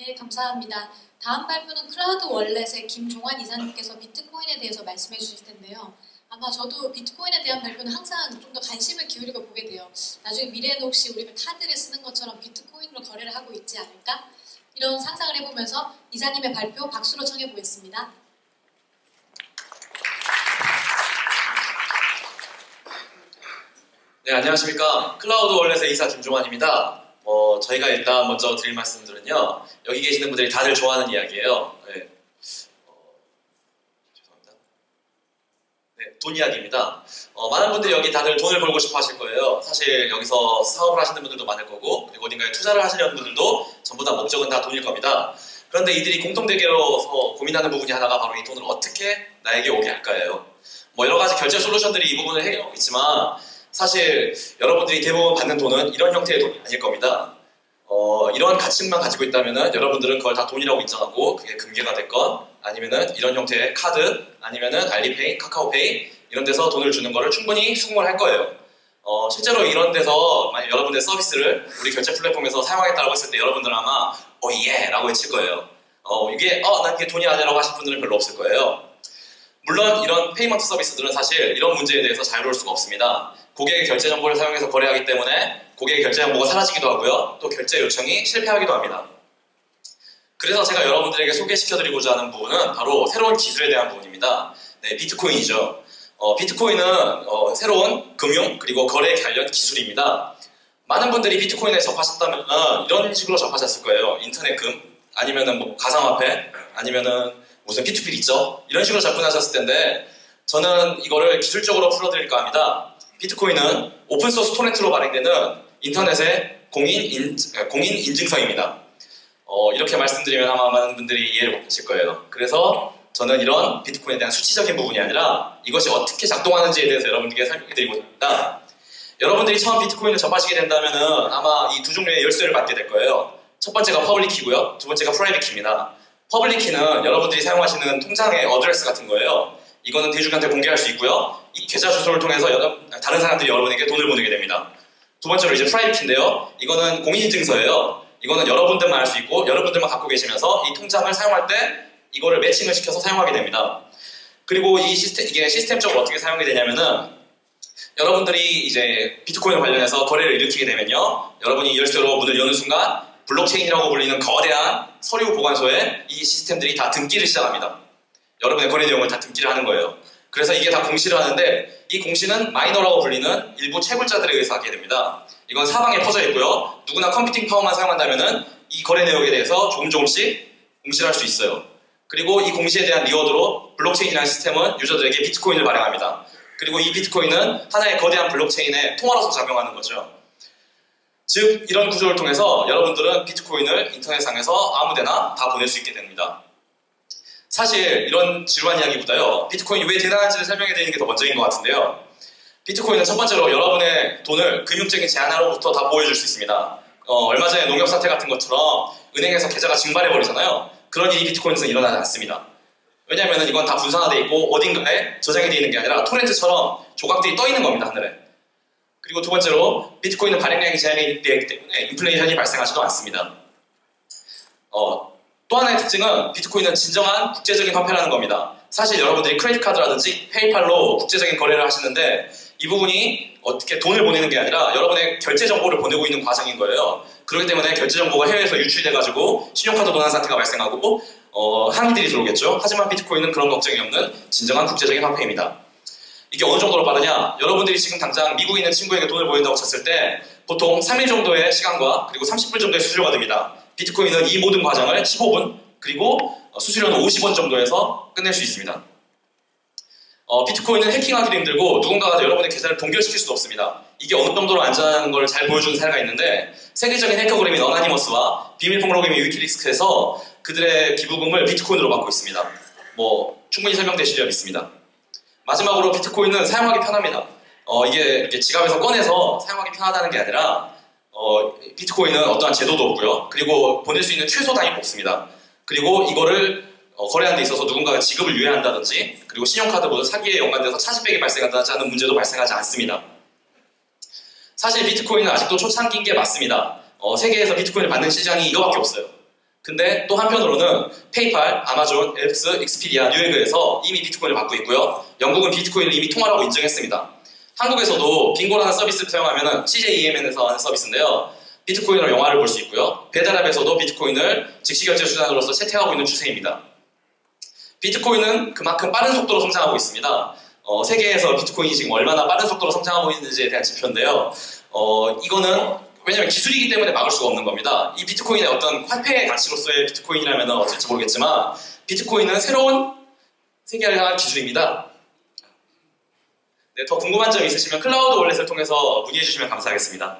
네, 감사합니다. 다음 발표는 클라우드 월렛의 김종환 이사님께서 비트코인에 대해서 말씀해 주실 텐데요. 아마 저도 비트코인에 대한 발표는 항상 좀 더 관심을 기울이고 보게 돼요. 나중에 미래에는 혹시 우리가 카드를 쓰는 것처럼 비트코인으로 거래를 하고 있지 않을까? 이런 상상을 해보면서 이사님의 발표 박수로 청해 보겠습니다. 네, 안녕하십니까. 클라우드 월렛의 이사 김종환입니다. 저희가 일단 먼저 드릴 말씀들은요, 여기 계시는 분들이 다들 좋아하는 이야기예요. 네. 죄송합니다. 네, 돈 이야기입니다. 많은 분들이 여기 다들 돈을 벌고 싶어 하실 거예요. 사실 여기서 사업을 하시는 분들도 많을 거고, 그리고 어딘가에 투자를 하시려는 분들도 전부 다 목적은 다 돈일 겁니다. 그런데 이들이 공통되게로 고민하는 부분이 하나가 바로 이 돈을 어떻게 나에게 오게 할까예요. 여러 가지 결제 솔루션들이 이 부분을 해결하고 있지만, 사실 여러분들이 대부분 받는 돈은 이런 형태의 돈이 아닐 겁니다. 이런 가치만 가지고 있다면 여러분들은 그걸 다 돈이라고 인정하고, 그게 금괴가 됐건 아니면은 이런 형태의 카드, 아니면은 알리페이, 카카오페이 이런 데서 돈을 주는 거를 충분히 수긍을 할 거예요. 실제로 이런 데서 만약 여러분들의 서비스를 우리 결제 플랫폼에서 사용하겠다고 했을 때 여러분들은 아마 예! 라고 외칠 거예요. 난 이게 돈이 아니라고 하실 분들은 별로 없을 거예요. 물론 이런 페이먼트 서비스들은 사실 이런 문제에 대해서 자유로울 수가 없습니다. 고객의 결제 정보를 사용해서 거래하기 때문에 고객의 결제 정보가 사라지기도 하고요. 또 결제 요청이 실패하기도 합니다. 그래서 제가 여러분들에게 소개시켜드리고자 하는 부분은 바로 새로운 기술에 대한 부분입니다. 네, 비트코인이죠. 비트코인은 새로운 금융 그리고 거래 관련 기술입니다. 많은 분들이 비트코인에 접하셨다면 이런 식으로 접하셨을 거예요. 인터넷금, 아니면은 가상화폐, 아니면은 무슨 P2P 있죠? 이런 식으로 접근하셨을 텐데, 저는 이거를 기술적으로 풀어드릴까 합니다. 비트코인은 오픈소스 토렌트로 발행되는 인터넷의 공인 인증서입니다. 이렇게 말씀드리면 아마 많은 분들이 이해를 못하실 거예요. 그래서 저는 이런 비트코인에 대한 수치적인 부분이 아니라 이것이 어떻게 작동하는지에 대해서 여러분들께 설명드리고자 합니다. 여러분들이 처음 비트코인을 접하시게 된다면 아마 이 두 종류의 열쇠를 받게 될 거예요. 첫 번째가 퍼블릭 키고요. 두 번째가 프라이빗 키입니다. 퍼블릭 키는 여러분들이 사용하시는 통장의 어드레스 같은 거예요. 이거는 대중한테 공개할 수 있고요. 이 계좌 주소를 통해서 다른 사람들이 여러분에게 돈을 보내게 됩니다. 두 번째로 이제 프라이빗 키인데요. 이거는 공인인증서예요. 이거는 여러분들만 알 수 있고 여러분들만 갖고 계시면서 이 통장을 사용할 때 이거를 매칭을 시켜서 사용하게 됩니다. 그리고 이게 시스템적으로 어떻게 사용이 되냐면은 여러분들이 이제 비트코인 관련해서 거래를 일으키게 되면요. 여러분이 열쇠로 문을 여는 순간 블록체인이라고 불리는 거대한 서류 보관소에 이 시스템들이 다 등기를 시작합니다. 여러분의 거래 내용을 다 등기를 하는 거예요. 그래서 이게 다 공시를 하는데 이 공시는 마이너라고 불리는 일부 채굴자들에 의해서 하게 됩니다. 이건 사방에 퍼져 있고요. 누구나 컴퓨팅 파워만 사용한다면은 이 거래 내역에 대해서 조금씩 공시를 할 수 있어요. 그리고 이 공시에 대한 리워드로 블록체인이라는 시스템은 유저들에게 비트코인을 발행합니다. 그리고 이 비트코인은 하나의 거대한 블록체인의 통화로서 작용하는 거죠. 즉 이런 구조를 통해서 여러분들은 비트코인을 인터넷상에서 아무데나 다 보낼 수 있게 됩니다. 사실 이런 지루한 이야기보다요. 비트코인이 왜 대단한지를 설명해 드리는 게 더 먼저인 것 같은데요. 비트코인은 첫 번째로 여러분의 돈을 금융적인 제한으로부터 다 보호해줄 수 있습니다. 얼마 전에 농협 사태 같은 것처럼 은행에서 계좌가 증발해버리잖아요. 그런 일이 비트코인에서는 일어나지 않습니다. 왜냐하면 이건 다 분산화되어 있고 어딘가에 저장이 되어 있는 게 아니라 토렌트처럼 조각들이 떠 있는 겁니다. 하늘에. 그리고 두 번째로 비트코인은 발행량이 제한이 되어 있기 때문에 인플레이션이 발생하지도 않습니다. 또 하나의 특징은 비트코인은 진정한 국제적인 화폐라는 겁니다. 사실 여러분들이 크레딧 카드라든지 페이팔로 국제적인 거래를 하시는데 이 부분이 어떻게 돈을 보내는 게 아니라 여러분의 결제 정보를 보내고 있는 과정인 거예요. 그렇기 때문에 결제 정보가 해외에서 유출돼가지고 신용카드 도난 사태가 발생하고 항의들이 들어오겠죠. 하지만 비트코인은 그런 걱정이 없는 진정한 국제적인 화폐입니다. 이게 어느 정도로 빠르냐? 여러분들이 지금 당장 미국에 있는 친구에게 돈을 보낸다고 쳤을 때 보통 3일 정도의 시간과 그리고 30분 정도의 수수료가 듭니다. 비트코인은 이 모든 과정을 15분 그리고 수수료는 50원 정도에서 끝낼 수 있습니다. 비트코인은 해킹하기도 힘들고 누군가가 여러분의 계좌를 동결시킬 수도 없습니다. 이게 어느 정도로 안전한 걸 잘 보여주는 사례가 있는데 세계적인 해커 그룹인 어나니머스와 비밀 폭로그램인 위키릭스에서 그들의 기부금을 비트코인으로 받고 있습니다. 충분히 설명되시려 믿습니다. 마지막으로 비트코인은 사용하기 편합니다. 이게 지갑에서 꺼내서 사용하기 편하다는 게 아니라 비트코인은 어떠한 제도도 없고요. 그리고 보낼 수 있는 최소 단위도 없습니다. 그리고 이거를 거래하는 데 있어서 누군가가 지급을 유예한다든지 그리고 신용카드보다 사기에 연관돼서 차지백이 발생한다든지 하는 문제도 발생하지 않습니다. 사실 비트코인은 아직도 초창기인 게 맞습니다. 세계에서 비트코인을 받는 시장이 이거밖에 없어요. 근데 또 한편으로는 페이팔, 아마존, 엘프스, 익스피디아, 뉴에그에서 이미 비트코인을 받고 있고요. 영국은 비트코인을 이미 통화라고 인정했습니다. 한국에서도 빙고라는 서비스를 사용하면 CJEMN에서 하는 서비스인데요. 비트코인으로 영화를 볼 수 있고요. 배달앱에서도 비트코인을 즉시결제 수단으로서 채택하고 있는 추세입니다. 비트코인은 그만큼 빠른 속도로 성장하고 있습니다. 세계에서 비트코인이 지금 얼마나 빠른 속도로 성장하고 있는지에 대한 지표인데요. 이거는 왜냐하면 기술이기 때문에 막을 수가 없는 겁니다. 이 비트코인의 어떤 화폐의 가치로서의 비트코인이라면 어떨지 모르겠지만 비트코인은 새로운 세계를 향한 기술입니다. 네, 더 궁금한 점 있으시면 클라우드 월렛을 통해서 문의해 주시면 감사하겠습니다.